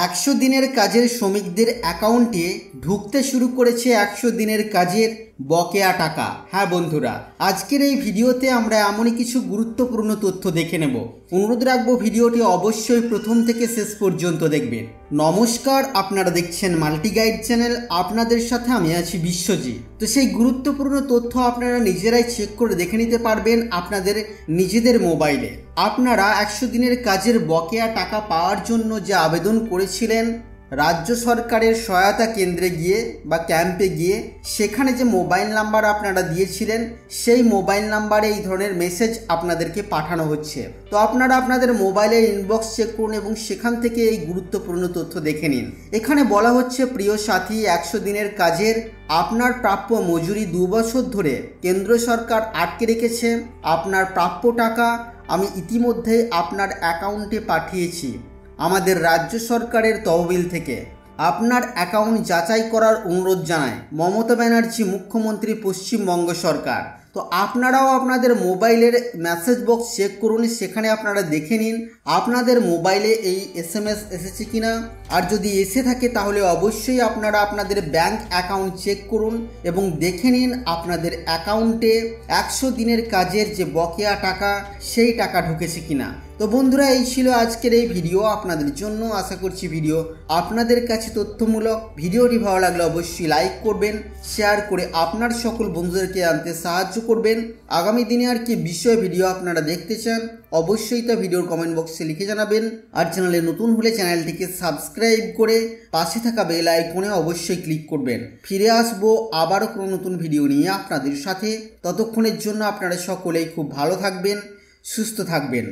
একশো দিনের কাজের শ্রমিকদের অ্যাকাউন্টে ঢুকতে শুরু করেছে 100 দিনের কাজের বকেয়া টাকা। হ্যাঁ বন্ধুরা, আজকের এই ভিডিওতে আমরা এমনই কিছু গুরুত্বপূর্ণ তথ্য দেখে নেব। অনুরোধ রাখবো ভিডিওটি অবশ্যই প্রথম থেকে শেষ পর্যন্ত দেখবেন। নমস্কার, আপনারা দেখছেন মাল্টি গাইড চ্যানেল, আপনাদের সাথে আমি আছি বিশ্বজিৎ। তো সেই গুরুত্বপূর্ণ তথ্য আপনারা নিজেরাই চেক করে দেখে নিতে পারবেন আপনাদের নিজেদের মোবাইলে। আপনারা 100 দিনের কাজের বকেয়া টাকা পাওয়ার জন্য যে আবেদন করেছিলেন রাজ্য সরকারের সহায়তা কেন্দ্রে গিয়ে বা ক্যাম্পে গিয়ে, সেখানে যে মোবাইল নাম্বার আপনারা দিয়েছিলেন সেই মোবাইল নাম্বারে এই ধরনের মেসেজ আপনাদেরকে পাঠানো হচ্ছে। তো আপনারা আপনাদের মোবাইলের ইনবক্স চেক করুন এবং সেখান থেকে এই গুরুত্বপূর্ণ তথ্য দেখে নিন। এখানে বলা হচ্ছে, প্রিয় সাথী, 100 দিনের কাজের আপনার প্রাপ্য মজুরি 2 বছর ধরে কেন্দ্র সরকার আটকে রেখেছে। আপনার প্রাপ্য টাকা আমি ইতিমধ্যেই আপনার অ্যাকাউন্টে পাঠিয়েছি আমাদের রাজ্য সরকারের তহবিল থেকে। আপনার অ্যাকাউন্ট যাচাই করার অনুরোধ জানায় মমতা ব্যানার্জি, মুখ্যমন্ত্রী, পশ্চিমবঙ্গ সরকার। তো আপনারাও আপনাদের মোবাইলের মেসেজ বক্স চেক করুন, সেখানে আপনারা দেখে নিন আপনাদের মোবাইলে এই SMS এসেছে কিনা। আর যদি এসে থাকে তাহলে অবশ্যই আপনারা আপনাদের ব্যাংক অ্যাকাউন্ট চেক করুন এবং দেখে নিন আপনাদের অ্যাকাউন্টে 100 দিনের কাজের যে বকেয়া টাকা সেই টাকা ঢুকেছে কিনা। তো বন্ধুরা, এই ছিল আজকের এই ভিডিও আপনাদের জন্য। আশা করছি ভিডিও আপনাদের কাছে তথ্যমূলক। ভিডিওটি ভালো লাগলে অবশ্যই লাইক করবেন, শেয়ার করে আপনার সকল বন্ধুদেরকে আনতে সাহায্য করবেন। আগামী দিনে আর কি বিষয় ভিডিও আপনারা দেখতে চান অবশ্যই তা ভিডিওর কমেন্ট বক্সে লিখে জানাবেন। আর চ্যানেলে নতুন হলে চ্যানেলটিকে সাবস্ক্রাইব করে পাশে থাকা বেল আইকনে অবশ্যই ক্লিক করবেন। ফিরে আসবো আবারও কোনো নতুন ভিডিও নিয়ে আপনাদের সাথে। ততক্ষণের জন্য আপনারা সকলেই খুব ভালো থাকবেন, সুস্থ থাকবেন।